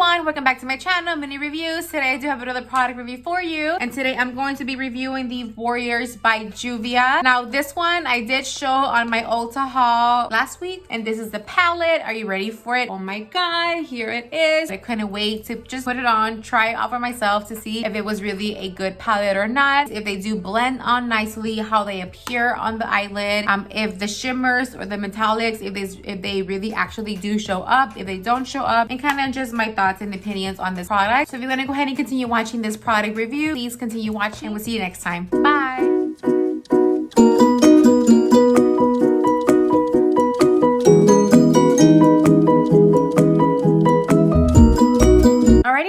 everyone, welcome back to my channel, Mini Reviews. Today I do have another product review for you, and today I'm going to be reviewing the Warriors by Juvia. Now this one I did show on my Ulta haul last week, and this is the palette. Are you ready for it? Oh my god, here it is. I couldn't wait to just put it on, try it out for myself to see if it was really a good palette or not, if they do blend on nicely, how they appear on the eyelid, if the shimmers or the metallics, if they really actually do show up, if they don't show up, and kind of just my thoughts and opinions on this product. So if you're gonna go ahead and continue watching this product review, please continue watching, and we'll see you next time. Bye.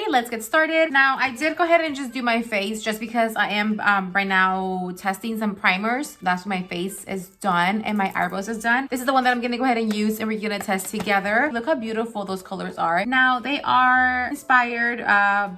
Let's get started. Now I did go ahead and just do my face just because I am right now testing some primers. That's when my face is done and my eyebrows is done. This is the one that I'm gonna go ahead and use, and we're gonna test together. Look how beautiful those colors are. Now they are inspired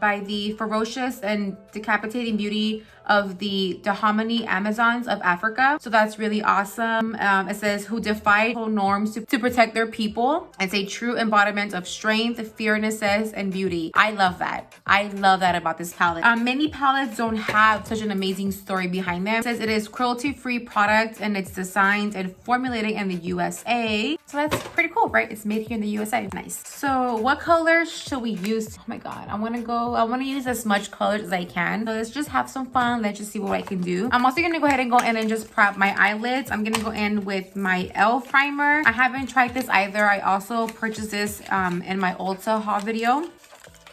by the ferocious and decapitating beauty of the Dahomey Amazons of Africa. So that's really awesome. It says, who defied whole norms to protect their people. It's a true embodiment of strength, fearlessness, and beauty. I love that. I love that about this palette. Many palettes don't have such an amazing story behind them. It says it is cruelty-free product and it's designed and formulated in the USA. So that's pretty cool, right? It's made here in the USA. Nice. So what colors should we use? Oh my god, I want to use as much colors as I can. So let's just have some fun. Let's just see what I can do. I'm also gonna go ahead and go in and just prep my eyelids. I'm gonna go in with my e.l.f. primer. I haven't tried this either. I also purchased this in my Ulta haul video,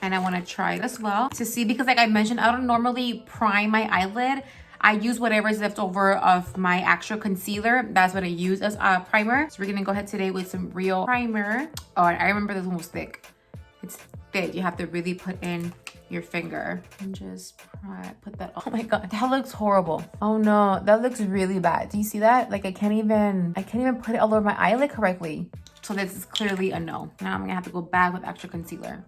and I want to try it as well to see, because like I mentioned, I don't normally prime my eyelid. I use whatever is left over of my actual concealer. That's what I use as a primer. So we're gonna go ahead today with some real primer. Oh, I remember this one was thick. It's thick. You have to really put in your finger and just put that on. Oh my god, that looks horrible. Oh no, that looks really bad. Do you see that? Like I can't even put it all over my eyelid correctly. So this is clearly a no. Now I'm gonna have to go back with extra concealer.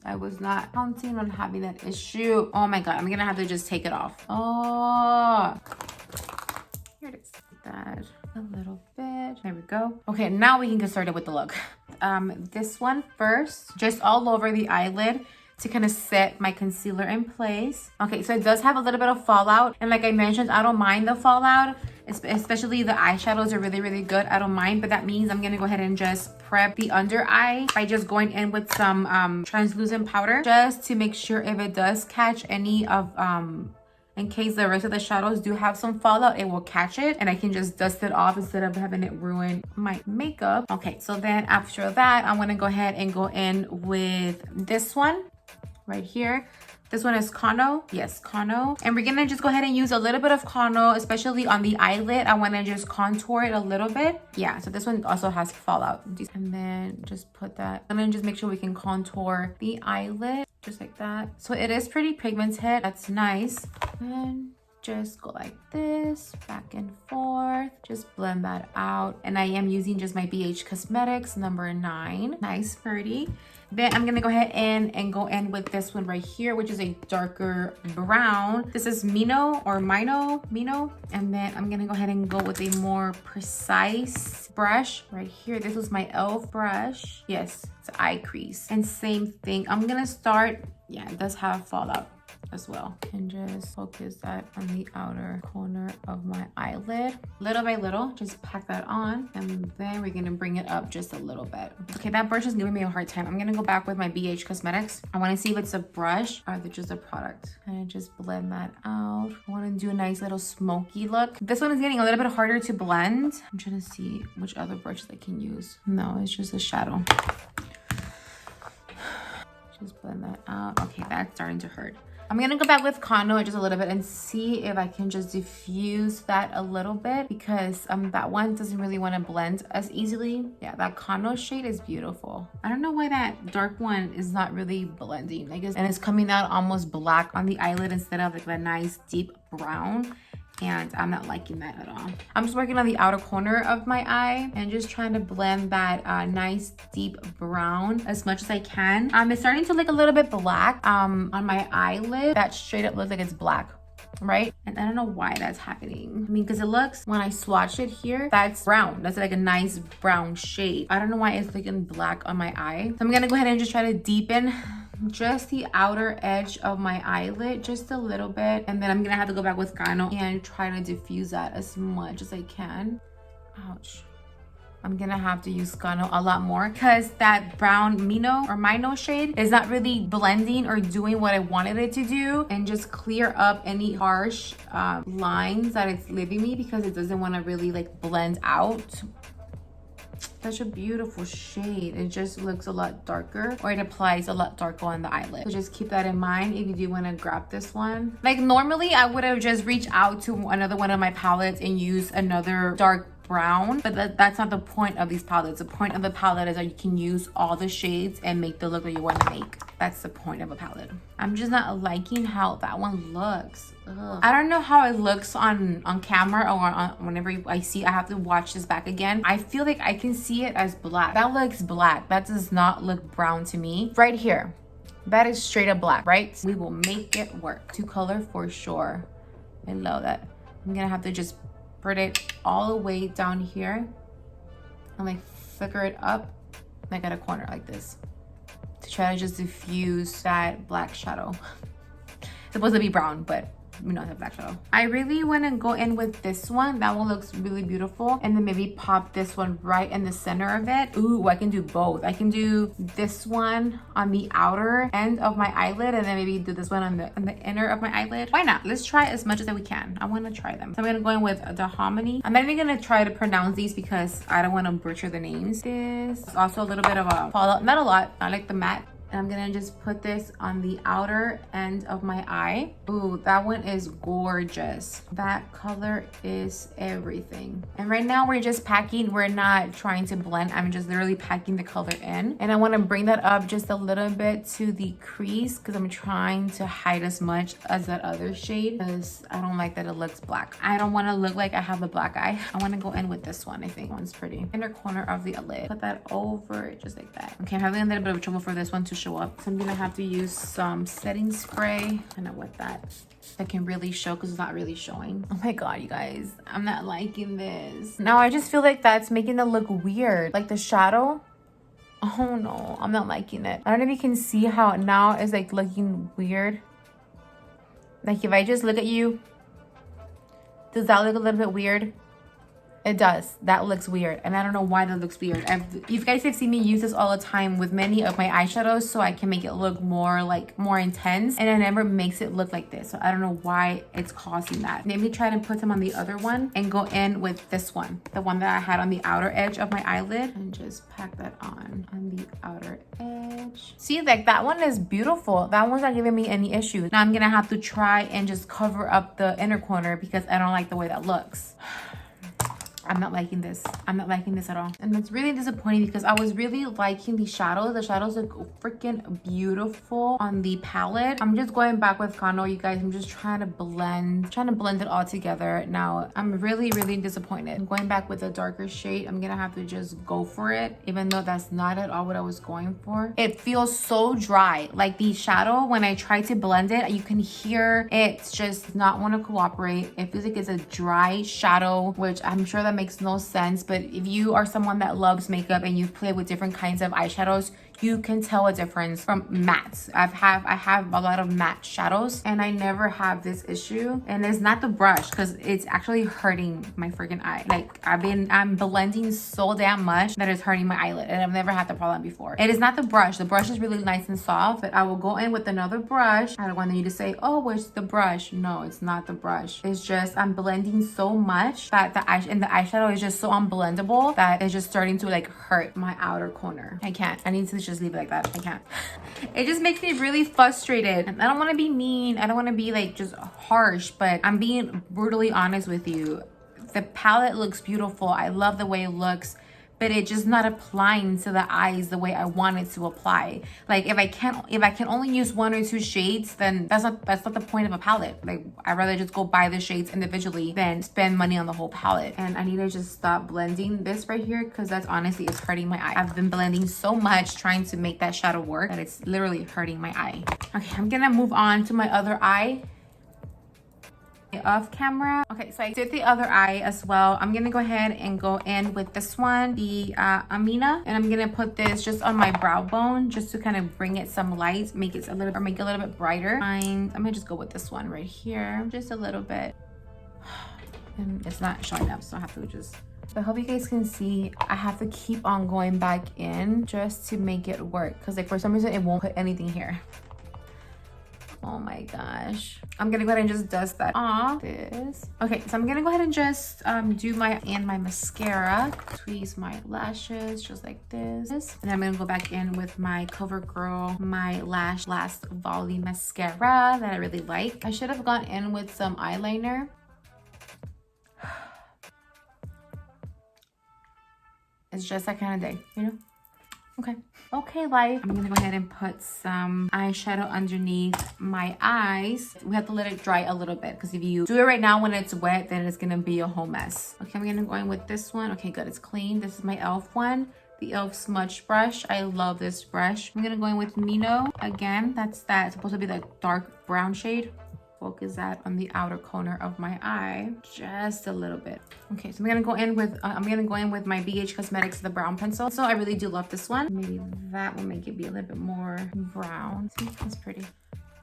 I was not counting on having that issue. Oh my god, I'm gonna have to just take it off. Oh, here it is. That a little bit. There we go. Okay, now we can get started with the look. This one first, just all over the eyelid, to kind of set my concealer in place. Okay, so it does have a little bit of fallout, and like I mentioned, I don't mind the fallout, especially the eyeshadows are really good. I don't mind, but that means I'm gonna go ahead and just prep the under eye by just going in with some translucent powder, just to make sure if it does catch any of in case the rest of the shadows do have some fallout, it will catch it and I can just dust it off instead of having it ruin my makeup. Okay, so then after that, I'm gonna go ahead and go in with this one right here. This one is Kano. Yes, Kano. And we're gonna just go ahead and use a little bit of Kano, especially on the eyelid. I wanna just contour it a little bit. Yeah, so this one also has fallout. And then just put that, and then just make sure we can contour the eyelid, just like that. So it is pretty pigmented, that's nice. And just go like this, back and forth, just blend that out. And I am using just my BH Cosmetics number 9. Nice, pretty. Then I'm gonna go ahead and go in with this one right here, which is a darker brown. This is Mino. And then I'm gonna go ahead and go with a more precise brush right here. This was my e.l.f. brush. Yes, it's eye crease. And same thing, I'm gonna start, yeah, it does have fallout as well, and just focus that on the outer corner of my eyelid. Little by little, just pack that on, and then we're gonna bring it up just a little bit. Okay, that brush is giving me a hard time. I'm gonna go back with my BH Cosmetics. I wanna see if it's a brush or just a product, and just blend that out. I wanna do a nice little smoky look. This one is getting a little bit harder to blend. I'm trying to see which other brushes I can use. No, it's just a shadow. Just blend that out. Okay, that's starting to hurt. I'm gonna go back with Kano just a little bit and see if I can just diffuse that a little bit, because that one doesn't really want to blend as easily. Yeah, that Kano shade is beautiful. I don't know why that dark one is not really blending. I guess, and it's coming out almost black on the eyelid instead of like a nice deep brown. And I'm not liking that at all. I'm just working on the outer corner of my eye and just trying to blend that nice deep brown as much as I can. It's starting to look a little bit black on my eyelid. That straight up looks like it's black. right? And I don't know why that's happening. I mean, because it looks, when I swatch it here, that's brown. That's like a nice brown shade. I don't know why it's looking black on my eye. So I'm gonna go ahead and just try to deepen just the outer edge of my eyelid just a little bit. And then I'm gonna have to go back with Gano and try to diffuse that as much as I can. Ouch. I'm gonna have to use Gano a lot more because that brown Mino shade is not really blending or doing what I wanted it to do and just clear up any harsh lines that it's leaving me because it doesn't want to really like blend out. Such a beautiful shade. It just looks a lot darker, or it applies a lot darker on the eyelid. So just keep that in mind if you do want to grab this one. Like normally I would have just reached out to another one of my palettes and used another dark brown, but that's not the point of these palettes. The point of the palette is that you can use all the shades and make the look that you want to make. That's the point of a palette. I'm just not liking how that one looks. Ugh. I don't know how it looks on camera or whenever I see. I have to watch this back again. I feel like I can see it as black. That looks black. That does not look brown to me. Right here, that is straight up black, right? We will make it work. Two color for sure. I love that. I'm gonna have to just put it all the way down here and like flicker it up like at a corner like this to try to just diffuse that black shadow. It's supposed to be brown, but you know, the black shadow. I really want to go in with this one. That one looks really beautiful. And then maybe pop this one right in the center of it. Ooh, I can do both. I can do this one on the outer end of my eyelid and then maybe do this one on the inner of my eyelid. Why not? Let's try as much as we can. I want to try them. So I'm going to go in with the Hominy. I'm not even going to try to pronounce these because I don't want to butcher the names. This is also a little bit of a fallout. Not a lot. I like the matte. And I'm gonna just put this on the outer end of my eye. Ooh, that one is gorgeous. That color is everything. And right now we're just packing. We're not trying to blend. I'm just literally packing the color in. And I wanna bring that up just a little bit to the crease because I'm trying to hide as much as that other shade because I don't like that it looks black. I don't wanna look like I have a black eye. I wanna go in with this one. I think one's pretty. Inner corner of the lid. Put that over just like that. Okay, I'm having a little bit of trouble for this one to show up. So I'm gonna have to use some setting spray. I don't know what that can really show because it's not really showing. Oh my god, you guys, I'm not liking this. Now I just feel like that's making it look weird. Like the shadow. Oh no, I'm not liking it. I don't know if you can see how now it's like looking weird. Like if I just look at you, does that look a little bit weird? It does. That looks weird. And I don't know why that looks weird. You guys have seen me use this all the time with many of my eyeshadows so I can make it look more intense. And it never makes it look like this. So I don't know why it's causing that. Maybe try to put some on the other one and go in with this one. The one that I had on the outer edge of my eyelid. And just pack that on the outer edge. See, like that one is beautiful. That one's not giving me any issues. Now I'm going to have to try and just cover up the inner corner because I don't like the way that looks. I'm not liking this. I'm not liking this at all. And it's really disappointing because I was really liking the shadows. The shadows look freaking beautiful on the palette. I'm just going back with Kano, you guys. I'm just trying to blend it all together. Now, I'm really, really disappointed. I'm going back with a darker shade. I'm gonna have to just go for it, even though that's not at all what I was going for. It feels so dry. Like the shadow, when I try to blend it, you can hear it's just not want to cooperate. It feels like it's a dry shadow, which I'm sure that makes no sense. But if you are someone that loves makeup and you play with different kinds of eyeshadows, you can tell a difference from mattes. I have a lot of matte shadows and I never have this issue. And it's not the brush because it's actually hurting my freaking eye. Like I'm blending so damn much that it's hurting my eyelid and I've never had the problem before. It is not the brush. The brush is really nice and soft, but I will go in with another brush. I don't want you to say, oh, it's the brush. No, it's not the brush. It's just I'm blending so much that the eyeshadow is just so unblendable that it's just starting to like hurt my outer corner. I can't. I need to just leave it like that. I can't. It just makes me really frustrated. I don't want to be mean. I don't want to be like just harsh, but I'm being brutally honest with you. The palette looks beautiful. I love the way it looks, but it's just not applying to the eyes the way I want it to apply. Like if I can only use one or two shades, then that's not the point of a palette. Like I'd rather just go buy the shades individually than spend money on the whole palette. And I need to just stop blending this right here because that's honestly, it's hurting my eye. I've been blending so much trying to make that shadow work that it's literally hurting my eye. Okay, I'm gonna move on to my other eye. off camera. Okay, so I did the other eye as well. I'm gonna go ahead and go in with this one, the Amina, and I'm gonna put this just on my brow bone just to kind of bring it some light, make it a little bit brighter. I'm gonna just go with this one right here, just a little bit. And it's not showing up, so I have to just, I hope you guys can see. I have to keep on going back in just to make it work, because like for some reason it won't put anything here. Oh my gosh. I'm gonna go ahead and just dust that off. Okay, so I'm gonna go ahead and just do my mascara, tweeze my lashes just like this, and then I'm gonna go back in with my CoverGirl my Last Volley mascara that I really like. I should have gone in with some eyeliner. It's just that kind of day, you know? Okay, life. I'm gonna go ahead and put some eyeshadow underneath my eyes. We have to let it dry a little bit, because if you do it right now when it's wet, then it's gonna be a whole mess. Okay, I'm gonna go in with this one. Okay, good, it's clean. This is my e.l.f. one, the e.l.f. smudge brush. I love this brush. I'm gonna go in with Mino again. That's supposed to be the dark brown shade. Focus that on the outer corner of my eye, just a little bit. Okay, so I'm gonna go in with my BH Cosmetics, the brown pencil. So I really do love this one. Maybe that will make it be a little bit more brown. See, that's pretty.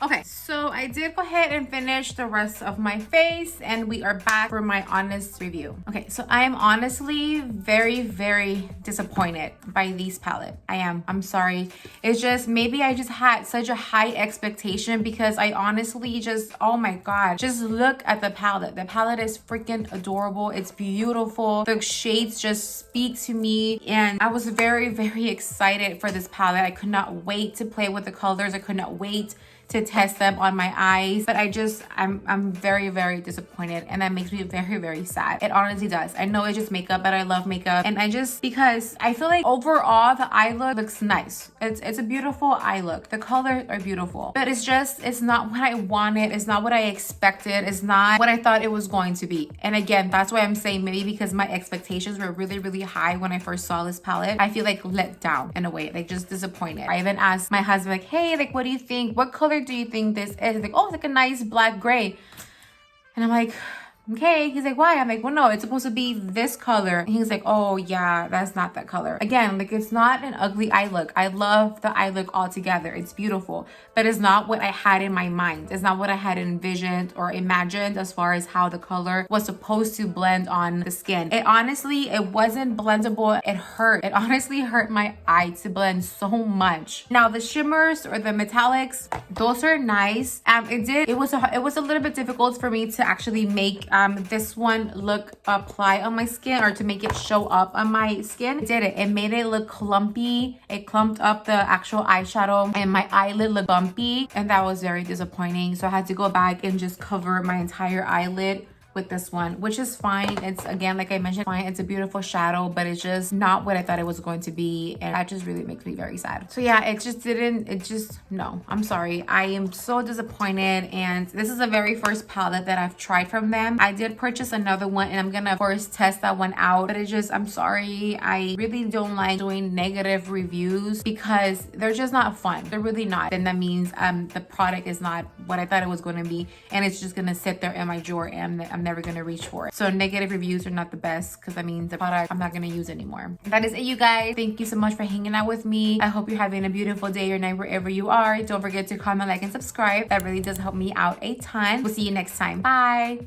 Okay, so I did go ahead and finish the rest of my face, and we are back for my honest review. Okay, so I am honestly very, very disappointed by these palette. I'm sorry. It's just, maybe I just had such a high expectation, because I honestly just, oh my God, just look at the palette. The palette is freaking adorable. It's beautiful. The shades just speak to me, and I was very, very excited for this palette. I could not wait to play with the colors. I could not wait to test them on my eyes, but I'm very, very disappointed, and that makes me very, very sad. It honestly does. I know it's just makeup, but I love makeup, and because I feel like overall the eye look looks nice. It's a beautiful eye look. The colors are beautiful, but it's not what I wanted. It's not what I expected. It's not what I thought it was going to be. And again, that's why I'm saying maybe because my expectations were really, really high when I first saw this palette, I feel like let down in a way, like just disappointed. I even asked my husband, like, hey, like, what do you think? What color do you think this is? He's like, oh, it's like a nice black gray. And I'm like, okay. He's like, why? I'm like, well, no, it's supposed to be this color. And he's like, oh yeah, that's not that color. Again, like, it's not an ugly eye look. I love the eye look altogether. It's beautiful, but it's not what I had in my mind. It's not what I had envisioned or imagined as far as how the color was supposed to blend on the skin. It wasn't blendable. It hurt. It honestly hurt my eye to blend so much. Now the shimmers or the metallics, those are nice. It was a little bit difficult for me to actually make this one apply on my skin, or to make it show up on my skin. It made it look clumpy. It clumped up the actual eyeshadow, and my eyelid looked bumpy, and that was very disappointing. So I had to go back and just cover my entire eyelid with this one, which is fine. It's, again, like I mentioned, fine. It's a beautiful shadow, but it's just not what I thought it was going to be, and that just really makes me very sad. So yeah, no, I'm sorry. I am so disappointed, and this is the very first palette that I've tried from them. I did purchase another one, and I'm gonna of course test that one out, but I'm sorry. I really don't like doing negative reviews, because they're just not fun. They're really not. And that means the product is not what I thought it was going to be, and it's just gonna sit there in my drawer, and I'm never gonna reach for it. So negative reviews are not the best, because that means the product I'm not gonna use anymore. That is it, you guys. Thank you so much for hanging out with me. I hope you're having a beautiful day or night wherever you are. Don't forget to comment, like, and subscribe. That really does help me out a ton. We'll see you next time. Bye.